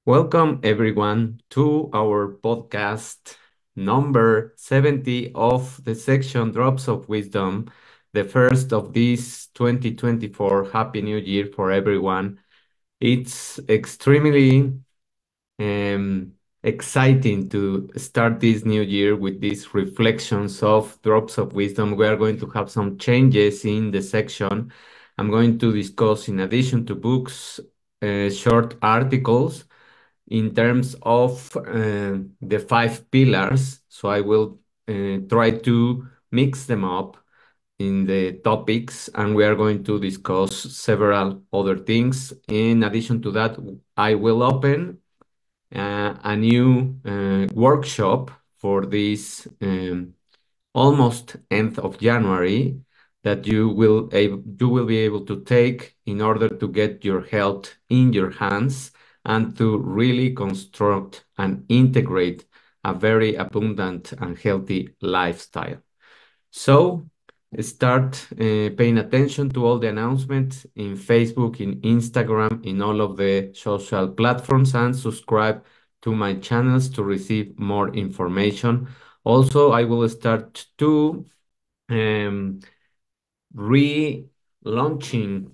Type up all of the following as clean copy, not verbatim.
Welcome everyone to our podcast number 70 of the section Drops of Wisdom, the first of this 2024. Happy New Year for everyone. It's extremely exciting to start this new year with these reflections of Drops of Wisdom. We are going to have some changes in the section. I'm going to discuss, in addition to books, short articles in terms of the five pillars. So I will try to mix them up in the topics, and we are going to discuss several other things. In addition to that, I will open a new workshop for this almost end of January that you will be able to take in order to get your health in your hands and to really construct and integrate a very abundant and healthy lifestyle. So start paying attention to all the announcements in Facebook, in Instagram, in all of the social platforms, and subscribe to my channels to receive more information. Also, I will start to relaunching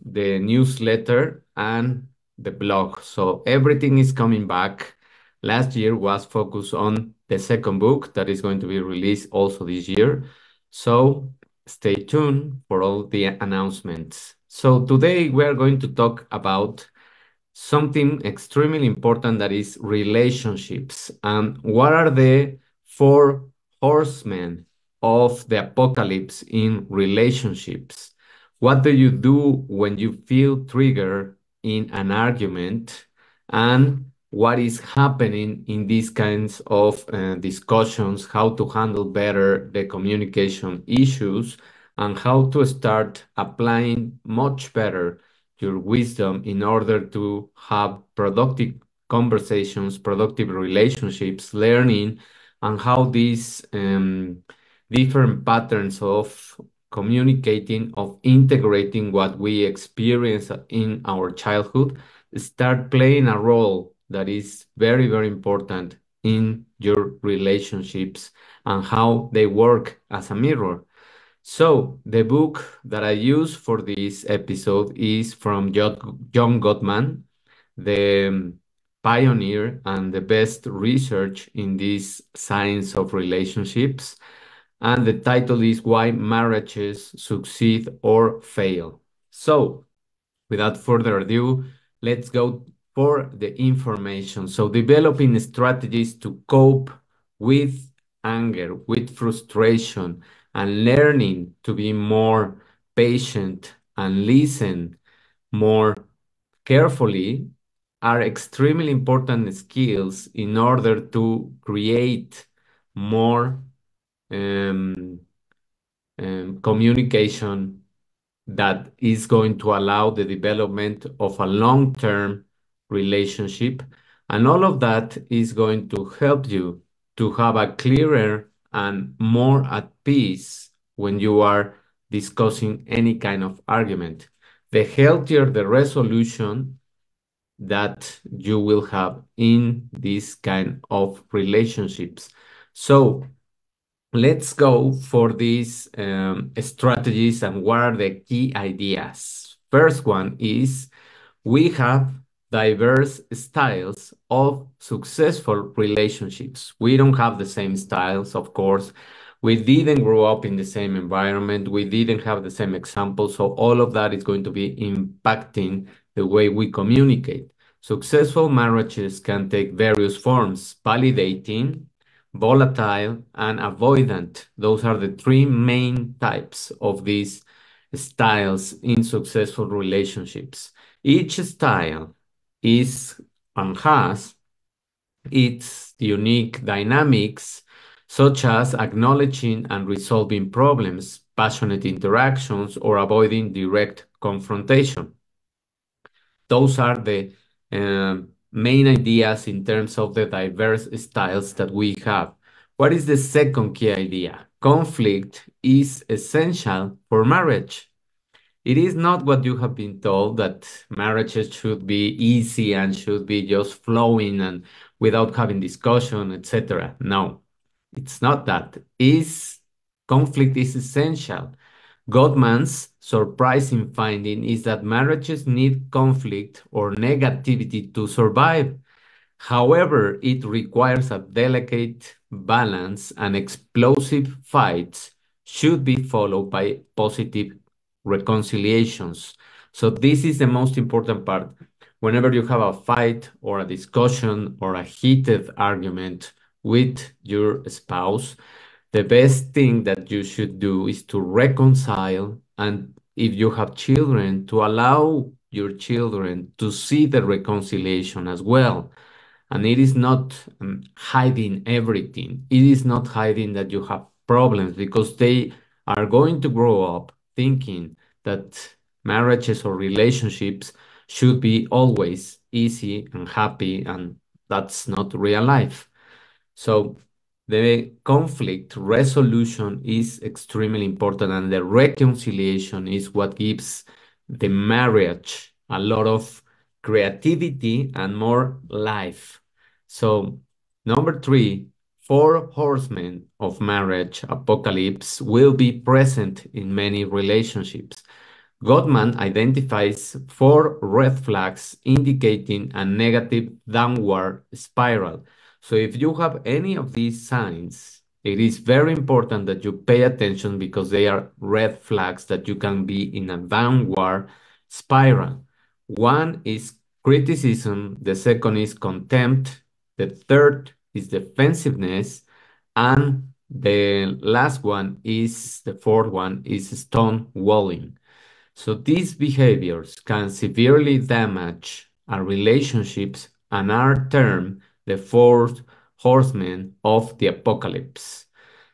the newsletter and the blog. So everything is coming back. Last year was focused on the second book that is going to be released also this year. So stay tuned for all the announcements. So today we are going to talk about something extremely important, that is relationships. And what are the four horsemen of the apocalypse in relationships? What do you do when you feel triggered in an argument? And what is happening in these kinds of discussions, how to handle better the communication issues, and how to start applying much better your wisdom in order to have productive conversations, productive relationships, learning, and how these different patterns of communicating, of integrating what we experience in our childhood, start playing a role that is very, very important in your relationships and how they work as a mirror. So the book that I use for this episode is from John Gottman, the pioneer and the best research in this science of relationships. And the title is Why Marriages Succeed or Fail. So without further ado, let's go for the information. So developing strategies to cope with anger, with frustration, and learning to be more patient and listen more carefully are extremely important skills in order to create more um, communication that is going to allow the development of a long-term relationship. And all of that is going to help you to have a clearer and more at peace when you are discussing any kind of argument. The healthier the resolution that you will have in this kind of relationships. So let's go for these strategies and what are the key ideas. First one is we have diverse styles of successful relationships. We don't have the same styles, of course. We didn't grow up in the same environment. We didn't have the same examples. So all of that is going to be impacting the way we communicate. Successful marriages can take various forms: validating, volatile, and avoidant. Those are the three main types of these styles in successful relationships. Each style is and has its unique dynamics, such as acknowledging and resolving problems, passionate interactions, or avoiding direct confrontation. Those are the main ideas in terms of the diverse styles that we have. What is the second key idea? Conflict is essential for marriage. It is not what you have been told that marriages should be easy and should be just flowing and without having discussion, etc. No, it's not that. Is conflict is essential. Gottman's surprising finding is that marriages need conflict or negativity to survive. However, it requires a delicate balance, and explosive fights should be followed by positive reconciliations. So this is the most important part. Whenever you have a fight or a discussion or a heated argument with your spouse, the best thing that you should do is to reconcile, and if you have children, to allow your children to see the reconciliation as well. And it is not hiding everything. It is not hiding that you have problems, because they are going to grow up thinking that marriages or relationships should be always easy and happy, and that's not real life. So the conflict resolution is extremely important, and the reconciliation is what gives the marriage a lot of creativity and more life. So, number three, four horsemen of marriage apocalypse will be present in many relationships. Gottman identifies four red flags indicating a negative downward spiral. So if you have any of these signs, it is very important that you pay attention, because they are red flags that you can be in a downward spiral. One is criticism, the second is contempt, the third is defensiveness, and the last one is, the fourth one is stonewalling. So these behaviors can severely damage our relationships and are termed the fourth horsemen of the apocalypse.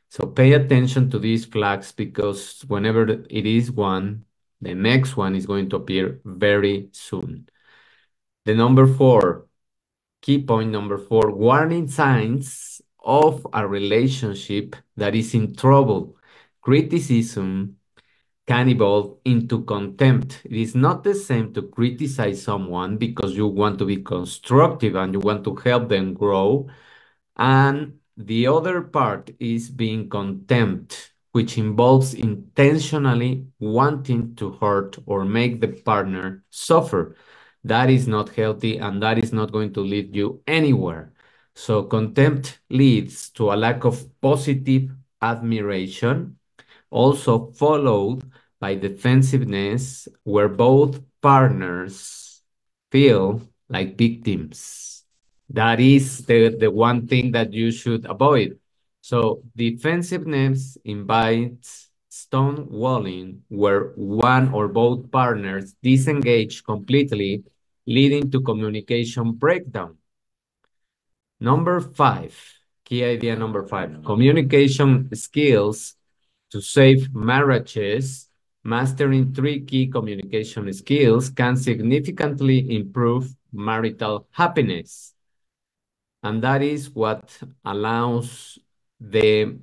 So pay attention to these flags, because whenever it is one, the next one is going to appear very soon. The number four, key point number four, warning signs of a relationship that is in trouble. Criticism can evolve into contempt. It is not the same to criticize someone because you want to be constructive and you want to help them grow. And the other part is being contempt, which involves intentionally wanting to hurt or make the partner suffer. That is not healthy, and that is not going to lead you anywhere. So contempt leads to a lack of positive admiration, also followed by defensiveness, where both partners feel like victims. That is the one thing that you should avoid. So defensiveness invites stonewalling, where one or both partners disengage completely, leading to communication breakdown. Number five, key idea number five, communication skills to save marriages. Mastering three key communication skills can significantly improve marital happiness. And that is what allows the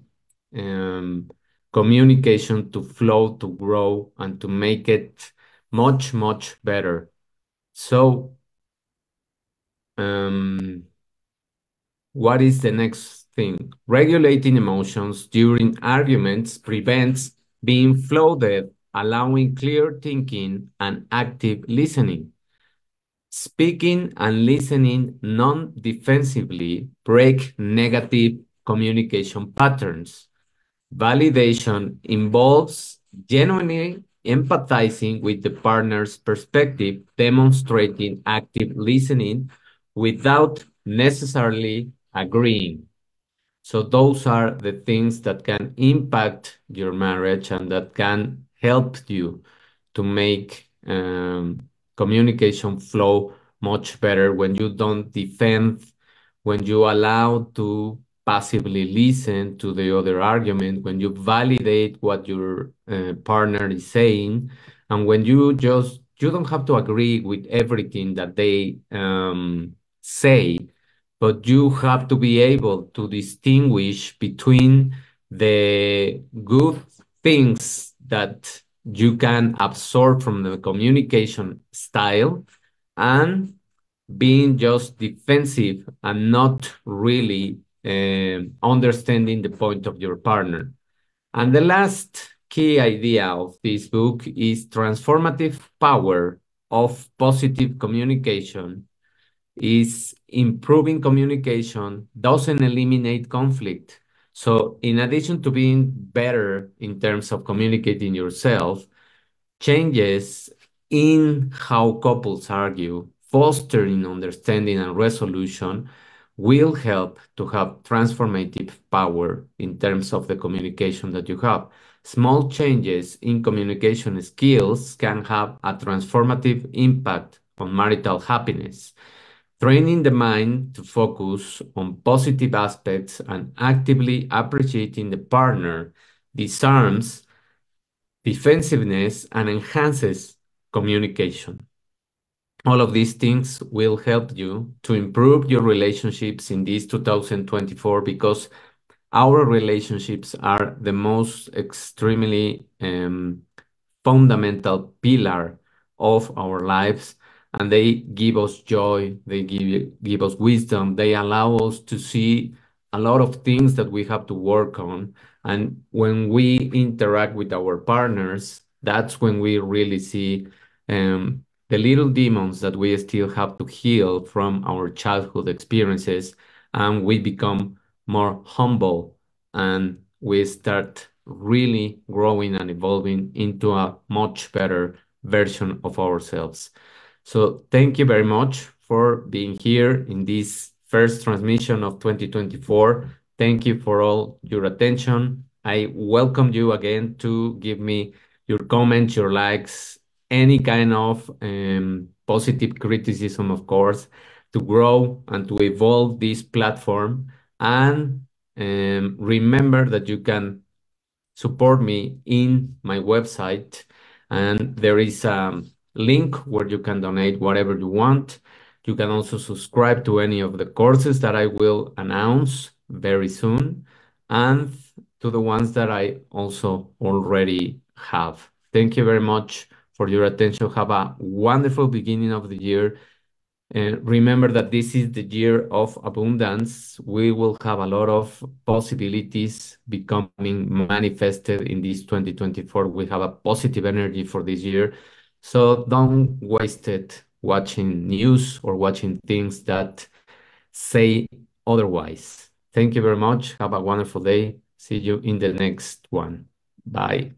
communication to flow, to grow, and to make it much, much better. So, what is the next thing? Regulating emotions during arguments prevents being flooded, allowing clear thinking and active listening. Speaking and listening non-defensively break negative communication patterns. Validation involves genuinely empathizing with the partner's perspective, demonstrating active listening without necessarily agreeing. So those are the things that can impact your marriage and that can help you to make communication flow much better when you don't defend, when you allow to passively listen to the other argument, when you validate what your partner is saying, and when you don't have to agree with everything that they say, but you have to be able to distinguish between the good things that you can absorb from the communication style and being just defensive and not really understanding the point of your partner. And the last key idea of this book is transformative power of positive communication is improving communication doesn't eliminate conflict. So in addition to being better in terms of communicating yourself, changes in how couples argue, fostering understanding and resolution, will help to have transformative power in terms of the communication that you have. Small changes in communication skills can have a transformative impact on marital happiness. Training the mind to focus on positive aspects and actively appreciating the partner disarms defensiveness and enhances communication. All of these things will help you to improve your relationships in this 2024 because our relationships are the most extremely fundamental pillar of our lives, and they give us joy, they give us wisdom, they allow us to see a lot of things that we have to work on. And when we interact with our partners, that's when we really see the little demons that we still have to heal from our childhood experiences, and we become more humble and we start really growing and evolving into a much better version of ourselves. So thank you very much for being here in this first transmission of 2024. Thank you for all your attention. I welcome you again to give me your comments, your likes, any kind of positive criticism, of course, to grow and to evolve this platform. And remember that you can support me in my website, and there is a link where you can donate whatever you want. You can also subscribe to any of the courses that I will announce very soon, and to the ones that I also already have. Thank you very much for your attention. Have a wonderful beginning of the year. Remember that this is the year of abundance. We will have a lot of possibilities becoming manifested in this 2024. We have a positive energy for this year. So don't waste it watching news or watching things that say otherwise. Thank you very much. Have a wonderful day. See you in the next one. Bye.